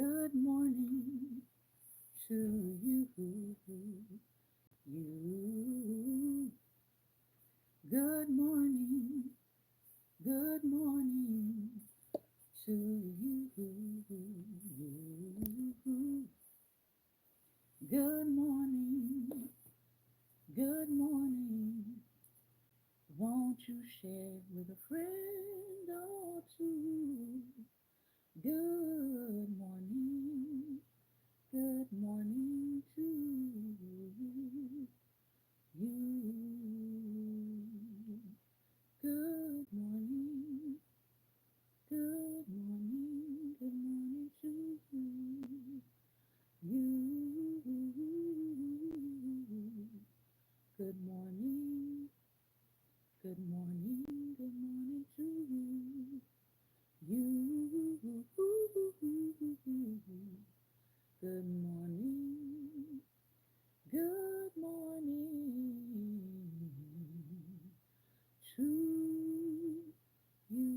Good morning to you. You. Good morning. Good morning to you. You. Good morning. Good morning. Won't you share with a friend or two? Good morning. Good morning to you. Good morning. Good morning. Good morning to you. You. Good morning. Good morning. Good morning to you. You. Good morning. Good morning to you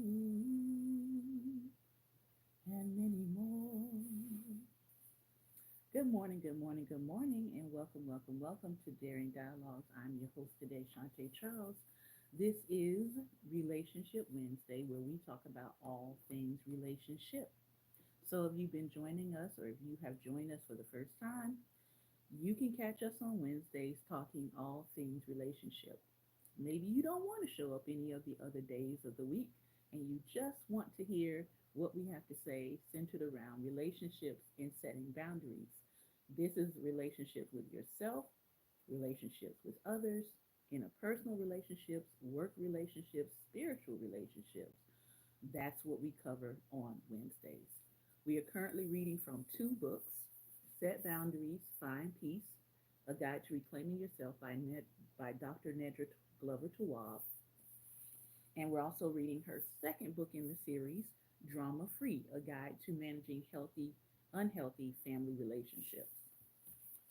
and many more. Good morning, good morning, good morning, and welcome to Daring Dialogues. I'm your host today, Shantae Charles. This is Relationship Wednesday, where we talk about all things relationship. So, if you've been joining us, or if you have joined us for the first time, you can catch us on Wednesdays talking all things relationship. Maybe you don't want to show up any of the other days of the week and you just want to hear what we have to say centered around relationships and setting boundaries. This is relationships with yourself, relationships with others, interpersonal relationships, work relationships, spiritual relationships. That's what we cover on Wednesdays. We are currently reading from two books: Set Boundaries, Find Peace, A Guide to Reclaiming Yourself by Dr. Nedra Glover Tawwab. And we're also reading her second book in the series, Drama Free, A Guide to Managing Unhealthy Family Relationships.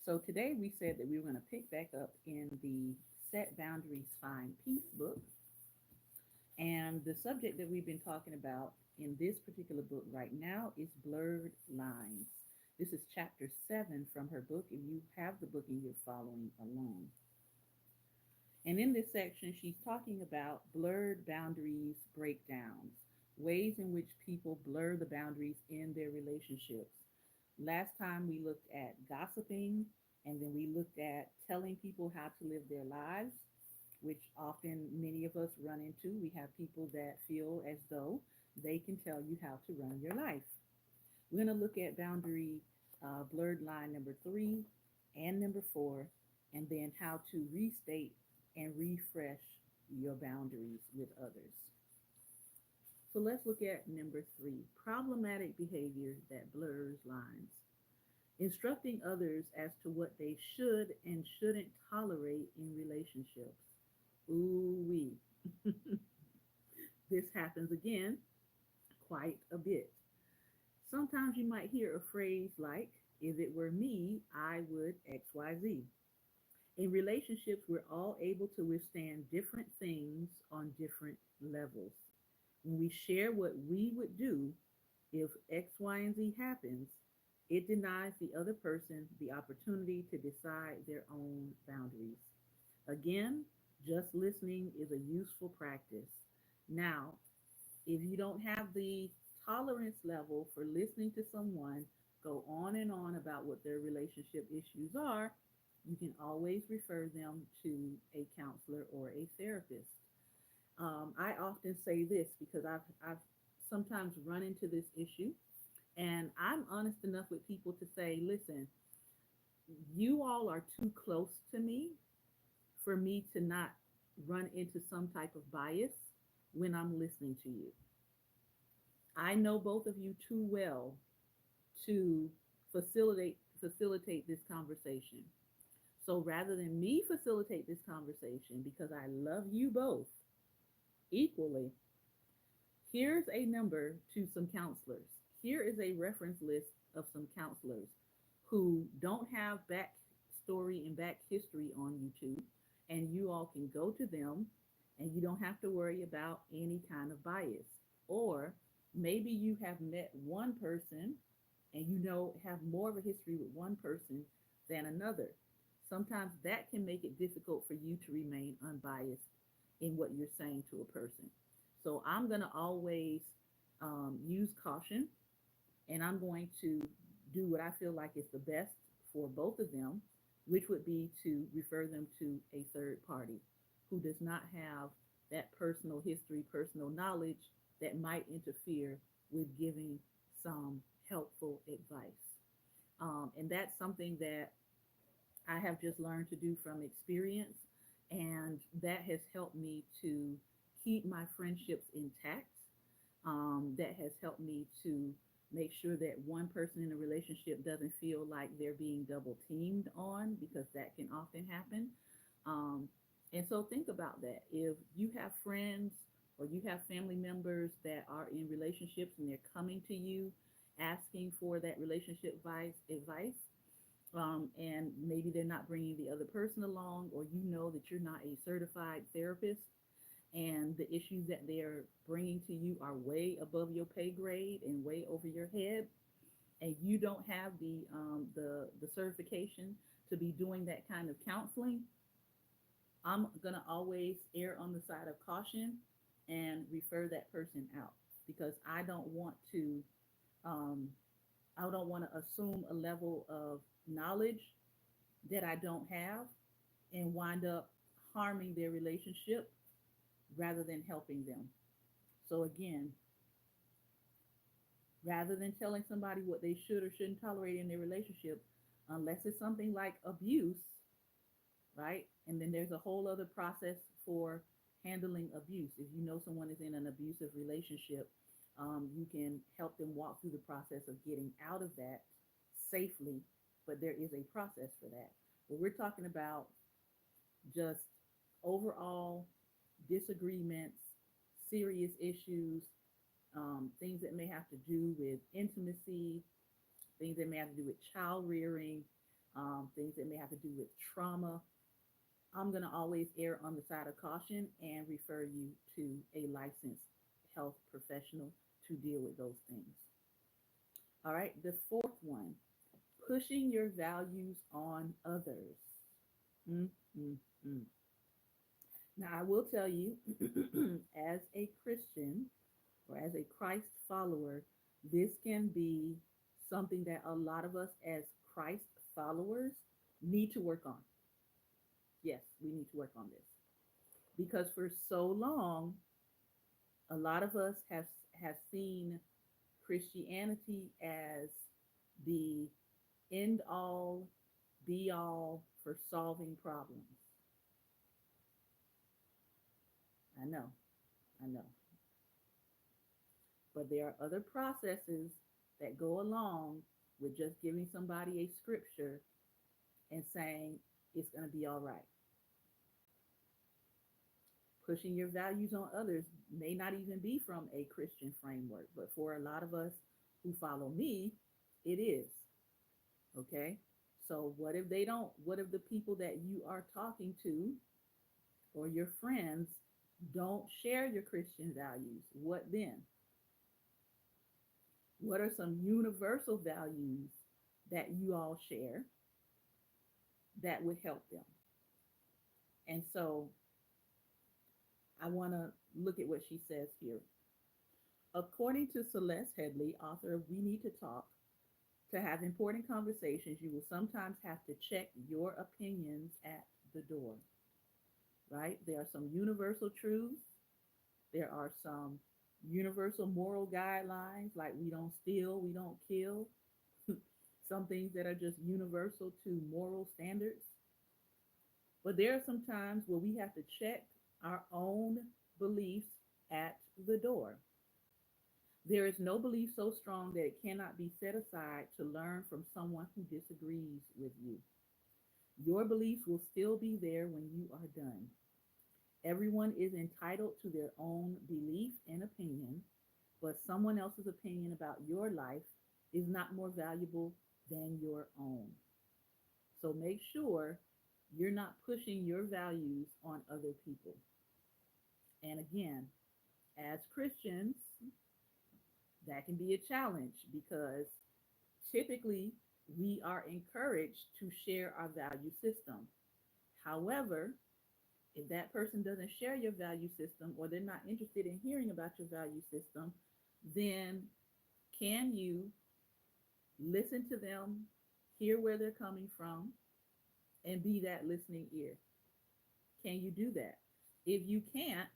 So today we said that we were going to pick back up in the Set Boundaries, Find Peace book. And the subject that we've been talking about in this particular book right now is blurred lines. This is chapter 7 from her book, and you have the book and you're following along. And in this section, she's talking about blurred boundaries breakdowns, ways in which people blur the boundaries in their relationships. Last time we looked at gossiping, and then we looked at telling people how to live their lives, which often many of us run into. We have people that feel as though they can tell you how to run your life. We're going to look at boundary blurred line number 3 and number 4, and then how to restate and refresh your boundaries with others. So let's look at number 3, problematic behavior that blurs lines. Instructing others as to what they should and shouldn't tolerate in relationships. Ooh wee. This happens again quite a bit. Sometimes you might hear a phrase like, if it were me, I would XYZ. In relationships, we're all able to withstand different things on different levels. When we share what we would do if X, Y, and Z happens, it denies the other person the opportunity to decide their own boundaries. Again, just listening is a useful practice. Now, if you don't have the tolerance level for listening to someone go on about what their relationship issues are, you can always refer them to a counselor or a therapist. I often say this because I've sometimes run into this issue, and I'm honest enough with people to say, listen, you all are too close to me for me to not run into some type of bias when I'm listening to you. I know both of you too well to facilitate this conversation. So rather than me facilitate this conversation because I love you both equally, here's a number to some counselors. Here is a reference list of some counselors who don't have backstory and back history on YouTube, and you all can go to them and you don't have to worry about any kind of bias. Or maybe you have met one person and have more of a history with one person than another. Sometimes that can make it difficult for you to remain unbiased in what you're saying to a person. So I'm going to always use caution, and I'm going to do what I feel like is the best for both of them, which would be to refer them to a third party who does not have that personal history, personal knowledge that might interfere with giving some helpful advice. And that's something that I have just learned to do from experience, and that has helped me to keep my friendships intact. That has helped me to make sure that one person in a relationship doesn't feel like they're being double teamed on, because that can often happen. Um, and so think about that. If you have friends or you have family members that are in relationships and they're coming to you asking for that relationship advice, and maybe they're not bringing the other person along, or that you're not a certified therapist, and the issues that they're bringing to you are way above your pay grade and way over your head, and you don't have the certification to be doing that kind of counseling, I'm gonna always err on the side of caution and refer that person out, because um, I don't want to assume a level of knowledge that I don't have and wind up harming their relationship rather than helping them. So again, rather than telling somebody what they should or shouldn't tolerate in their relationship, unless it's something like abuse, right? And then there's a whole other process for handling abuse. If you know someone is in an abusive relationship, you can help them walk through the process of getting out of that safely, but there is a process for that. But we're talking about just overall disagreements, serious issues, things that may have to do with intimacy, things that may have to do with child rearing, things that may have to do with trauma. I'm going to always err on the side of caution and refer you to a licensed health professional to deal with those things. All right, the fourth one, pushing your values on others. Mm, mm, mm. Now, I will tell you, as a Christian or as a Christ follower, this can be something that a lot of us as Christ followers need to work on. Yes, we need to work on this, because for so long, a lot of us have seen Christianity as the end all, be all for solving problems. I know, I know. But there are other processes that go along with just giving somebody a scripture and saying it's going to be all right. Pushing your values on others may not even be from a Christian framework, but for a lot of us who follow me, it is. Okay? So what if the people that you are talking to or your friends don't share your Christian values? What then? What are some universal values that you all share that would help them? And so I want to look at what she says here. According to Celeste Headley, author of We Need to Talk, to have important conversations, you will sometimes have to check your opinions at the door, right? There are some universal truths. There are some universal moral guidelines, like we don't steal, we don't kill. Some things that are just universal to moral standards. But there are some times where we have to check our own beliefs at the door. There is no belief so strong that it cannot be set aside to learn from someone who disagrees with you. Your beliefs will still be there when you are done. Everyone is entitled to their own belief and opinion, but someone else's opinion about your life is not more valuable than your own. So make sure you're not pushing your values on other people. And again, as Christians, that can be a challenge, because Typically, we are encouraged to share our value system. However, if that person doesn't share your value system or they're not interested in hearing about your value system, then can you listen to them, hear where they're coming from, and be that listening ear? Can you do that? If you can't,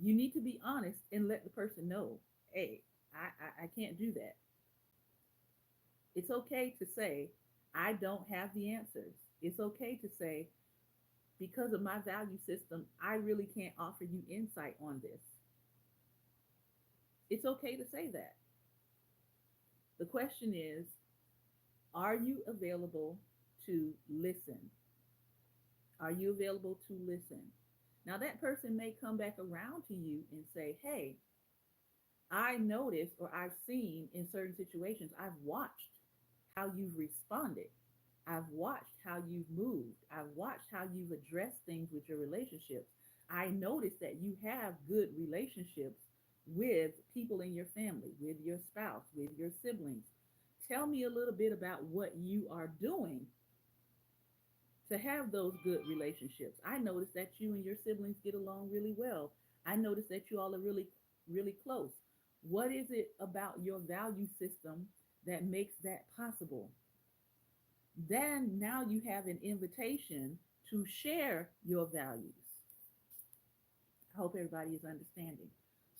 you need to be honest and let the person know, hey, I can't do that. It's okay to say, I don't have the answers. It's okay to say, because of my value system, I really can't offer you insight on this. It's okay to say that. The question is, are you available to listen? Are you available to listen? Now, that person may come back around to you and say, hey, I noticed or I've seen in certain situations, I've watched how you've responded. I've watched how you've moved. I've watched how you've addressed things with your relationships. I noticed that you have good relationships with people in your family, with your spouse, with your siblings. Tell me a little bit about what you are doing to have those good relationships. I noticed that you and your siblings get along really well. I noticed that you all are really, really close. What is it about your value system that makes that possible? Then now you have an invitation to share your values. I hope everybody is understanding.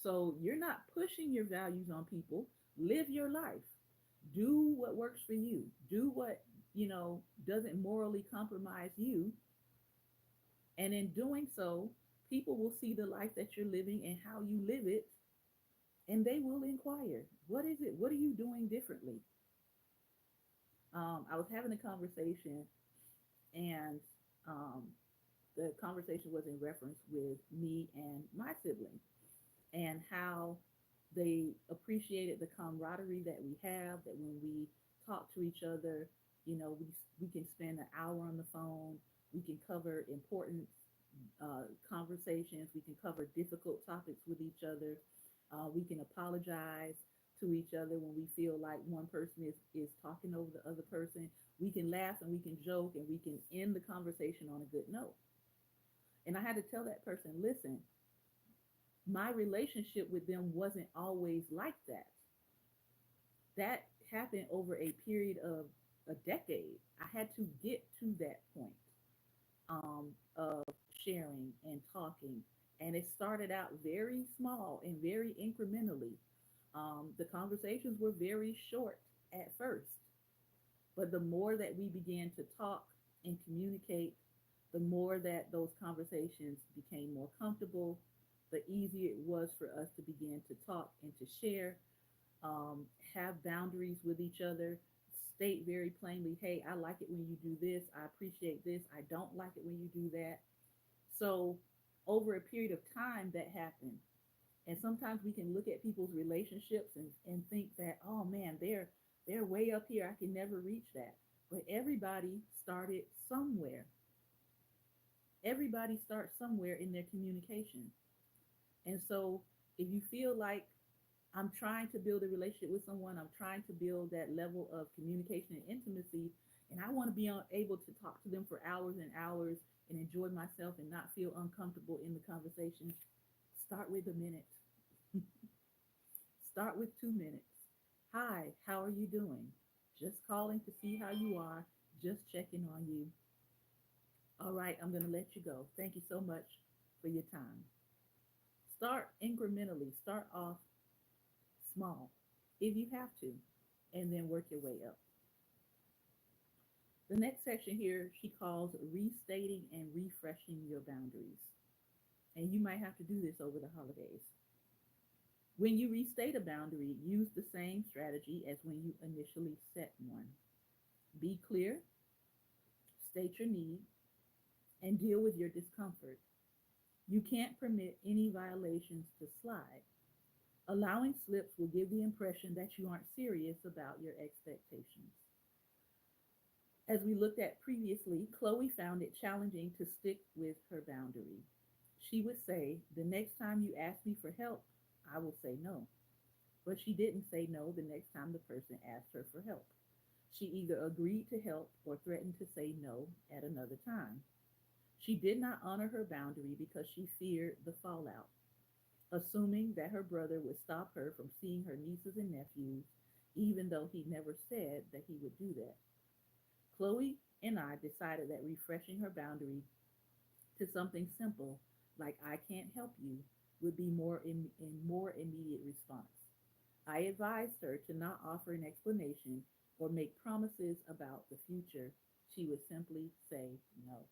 So you're not pushing your values on people. Live your life. Do what works for you. Do what, doesn't morally compromise you. And in doing so, people will see the life that you're living and how you live it, and they will inquire, what is it? What are you doing differently? I was having a conversation, and um, the conversation was in reference with me and my sibling and how they appreciated the camaraderie that we have, that when we talk to each other, we can spend an hour on the phone, we can cover important conversations, we can cover difficult topics with each other, we can apologize to each other when we feel like one person is talking over the other person. We can laugh and we can joke and we can end the conversation on a good note. And I had to tell that person, listen, my relationship with them wasn't always like that. That happened over a period of a decade. I had to get to that point of sharing and talking. And it started out very small and very incrementally. The conversations were very short at first, but the more that we began to talk and communicate, the more that those conversations became more comfortable, the easier it was for us to begin to talk and to share, have boundaries with each other, state very plainly, hey, I like it when you do this, I appreciate this, I don't like it when you do that. So, over a period of time, that happened. And sometimes we can look at people's relationships and think that, oh man, they're way up here. I can never reach that. But everybody started somewhere. Everybody starts somewhere in their communication. And so if you feel like I'm trying to build a relationship with someone, I'm trying to build that level of communication and intimacy, and I want to be able to talk to them for hours and hours and enjoy myself and not feel uncomfortable in the conversation, start with a minute. Start with 2 minutes. Hi, how are you doing? Just calling to see how you are, just checking on you. All right, I'm going to let you go. Thank you so much for your time. Start incrementally, start off small if you have to, and then work your way up. The next section here she calls restating and refreshing your boundaries. And you might have to do this over the holidays. When you restate a boundary, use the same strategy as when you initially set one. Be clear, state your need, and deal with your discomfort. You can't permit any violations to slide. Allowing slips will give the impression that you aren't serious about your expectations. As we looked at previously, Chloe found it challenging to stick with her boundary. She would say, the next time you ask me for help, I will say no. but she didn't say no the next time the person asked her for help. She either agreed to help or threatened to say no at another time. She did not honor her boundary because she feared the fallout, assuming that her brother would stop her from seeing her nieces and nephews, even though he never said that he would do that. Chloe and I decided that refreshing her boundary to something simple like "I can't help you" would be more immediate response. I advised her to not offer an explanation or make promises about the future. She would simply say no.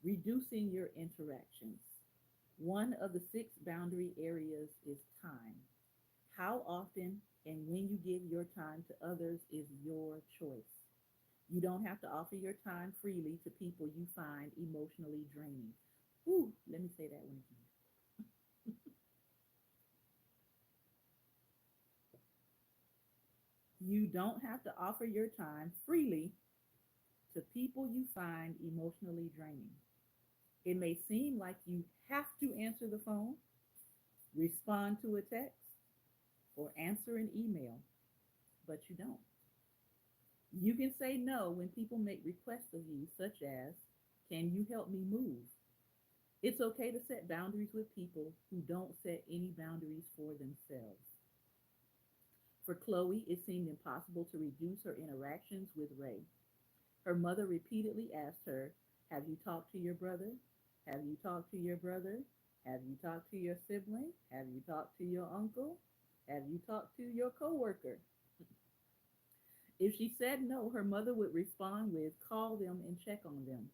Reducing your interactions. One of the six boundary areas is time. How often and when you give your time to others is your choice. You don't have to offer your time freely to people you find emotionally draining. Ooh, let me say that one again. You don't have to offer your time freely to people you find emotionally draining. It may seem like you have to answer the phone, respond to a text, or answer an email, but you don't. You can say no when people make requests of you, such as, "Can you help me move?" It's okay to set boundaries with people who don't set any boundaries for themselves. For Chloe, it seemed impossible to reduce her interactions with Ray. Her mother repeatedly asked her, "Have you talked to your brother? Have you talked to your brother? Have you talked to your sibling? Have you talked to your uncle? Have you talked to your coworker?" If she said no, her mother would respond with, "Call them and check on them."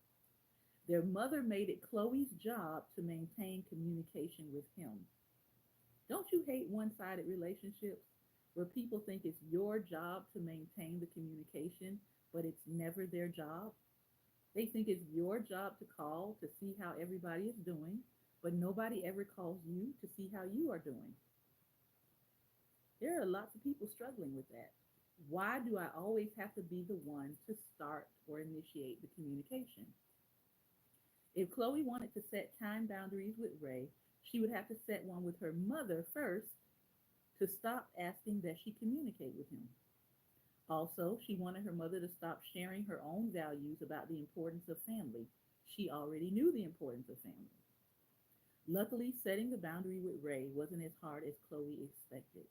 Their mother made it Chloe's job to maintain communication with him. Don't you hate one sided relationships where people think it's your job to maintain the communication, but it's never their job? They think it's your job to call to see how everybody is doing, but nobody ever calls you to see how you are doing. There are lots of people struggling with that. Why do I always have to be the one to start or initiate the communication? If Chloe wanted to set time boundaries with Ray, she would have to set one with her mother first to stop asking that she communicate with him. Also, she wanted her mother to stop sharing her own values about the importance of family. She already knew the importance of family. Luckily, setting the boundary with Ray wasn't as hard as Chloe expected.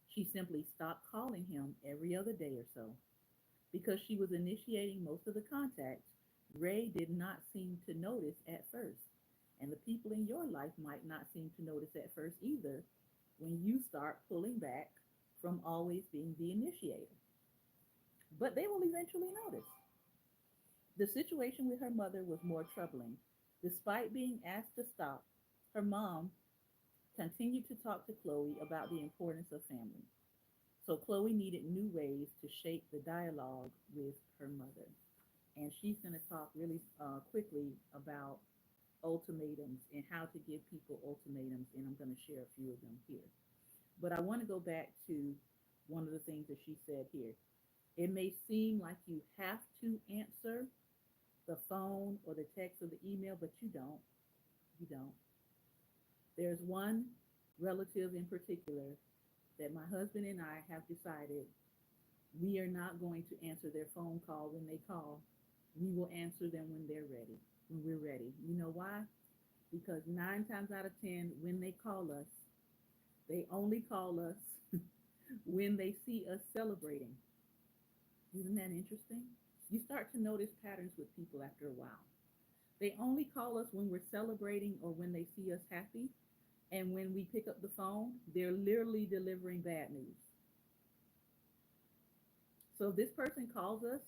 She simply stopped calling him every other day or so. Because she was initiating most of the contact, Ray did not seem to notice at first. And the people in your life might not seem to notice at first either when you start pulling back from always being the initiator. But they will eventually notice. The situation with her mother was more troubling. Despite being asked to stop, her mom continued to talk to Chloe about the importance of family. So Chloe needed new ways to shape the dialogue with her mother. And she's going to talk really quickly about ultimatums and how to give people ultimatums. And I'm going to share a few of them here. But I want to go back to one of the things that she said here. It may seem like you have to answer the phone or the text or the email, but you don't. You don't. There's one relative in particular that my husband and I have decided we are not going to answer their phone call when they call. We will answer them when they're ready, when we're ready. You know why? Because nine times out of 10, when they call us, they only call us when they see us celebrating. Isn't that interesting? You start to notice patterns with people after a while. They only call us when we're celebrating or when they see us happy. And when we pick up the phone, they're literally delivering bad news. So if this person calls us,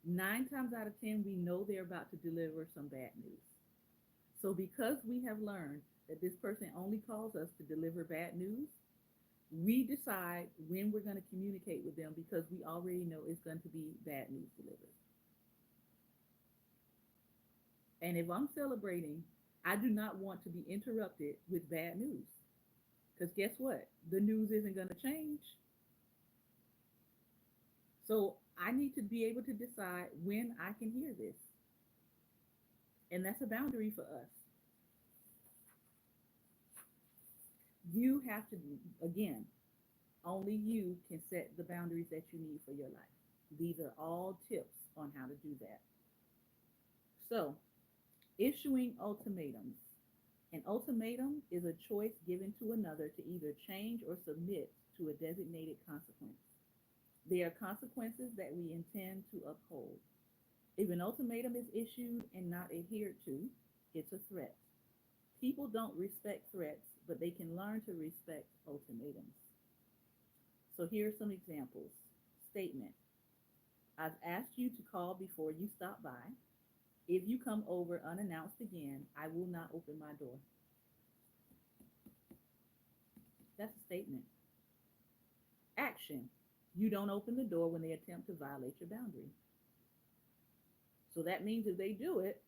nine times out of 10, we know they're about to deliver some bad news. So because we have learned that this person only calls us to deliver bad news, we decide when we're going to communicate with them because we already know it's going to be bad news delivered. And if I'm celebrating, I do not want to be interrupted with bad news. Because guess what? The news isn't going to change. So I need to be able to decide when I can hear this. And that's a boundary for us. You have to, again, only you can set the boundaries that you need for your life. These are all tips on how to do that. So, issuing ultimatums. An ultimatum is a choice given to another to either change or submit to a designated consequence. There are consequences that we intend to uphold. If an ultimatum is issued and not adhered to, it's a threat. People don't respect threats, but they can learn to respect ultimatums. So here are some examples. Statement: I've asked you to call before you stop by. If you come over unannounced again, I will not open my door. That's a statement. Action: you don't open the door when they attempt to violate your boundary. So that means if they do it,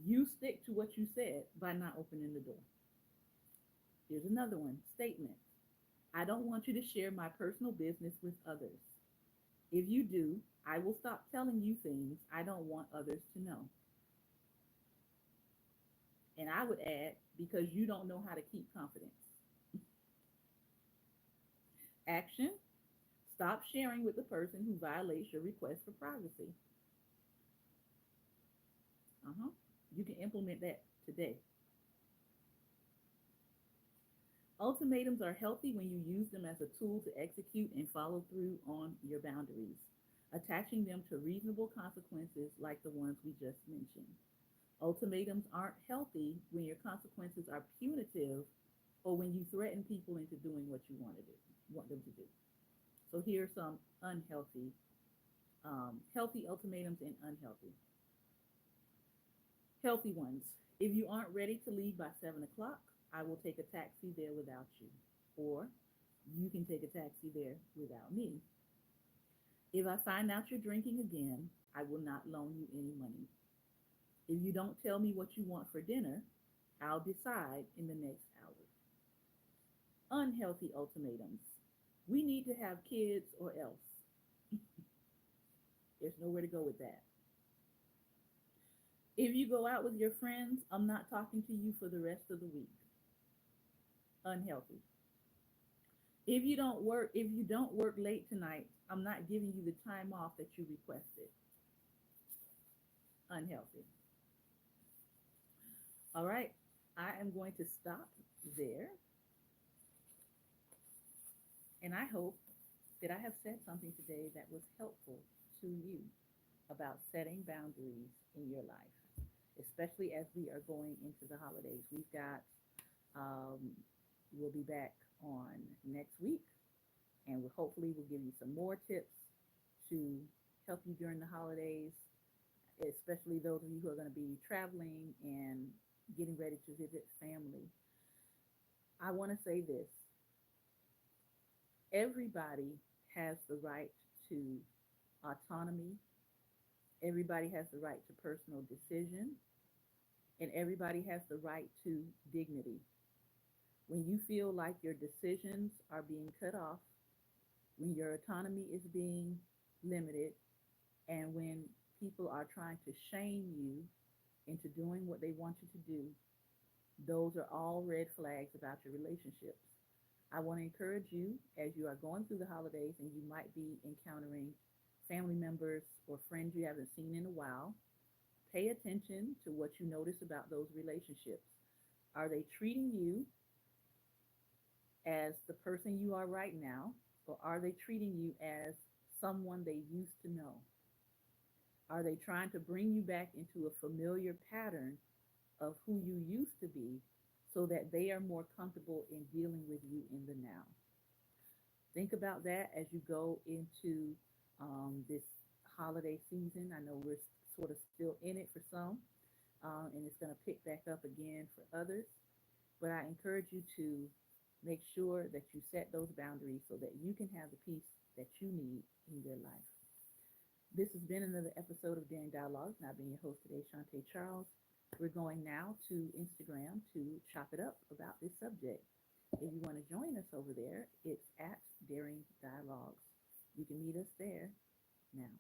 you stick to what you said by not opening the door. Here's another one. Statement: I don't want you to share my personal business with others. If you do, I will stop telling you things I don't want others to know. And I would add, because you don't know how to keep confidence. Action: stop sharing with the person who violates your request for privacy. Uh-huh. You can implement that today. Ultimatums are healthy when you use them as a tool to execute and follow through on your boundaries, attaching them to reasonable consequences like the ones we just mentioned. Ultimatums aren't healthy when your consequences are punitive or when you threaten people into doing what you want them to do. So here are some healthy ultimatums and unhealthy. Healthy ones: if you aren't ready to leave by 7 o'clock, I will take a taxi there without you. Or you can take a taxi there without me. If I find out you're drinking again, I will not loan you any money. If you don't tell me what you want for dinner, I'll decide in the next hour. Unhealthy ultimatums: we need to have kids or else. There's nowhere to go with that. If you go out with your friends, I'm not talking to you for the rest of the week. Unhealthy. If you don't work late tonight, I'm not giving you the time off that you requested. Unhealthy. All right. I am going to stop there, and I hope that I have said something today that was helpful to you about setting boundaries in your life, especially as we are going into the holidays. Um, we'll be back on next week, and hopefully we'll give you some more tips to help you during the holidays, especially those of you who are going to be traveling and getting ready to visit family. I want to say this: everybody has the right to autonomy, everybody has the right to personal decision, and everybody has the right to dignity. When you feel like your decisions are being cut off, when your autonomy is being limited, and when people are trying to shame you into doing what they want you to do, those are all red flags about your relationships. I want to encourage you as you are going through the holidays and you might be encountering family members or friends you haven't seen in a while, pay attention to what you notice about those relationships. Are they treating you as the person you are right now, or are they treating you as someone they used to know? Are they trying to bring you back into a familiar pattern of who you used to be so that they are more comfortable in dealing with you in the now? Think about that as you go into this holiday season. I know we're sort of still in it for some, and it's going to pick back up again for others. But I encourage you to make sure that you set those boundaries so that you can have the peace that you need in your life. This has been another episode of Daring Dialogues, and I've been your host today, Shantae Charles. We're going now to Instagram to chop it up about this subject. If you want to join us over there, it's at Daring Dialogues. You can meet us there now.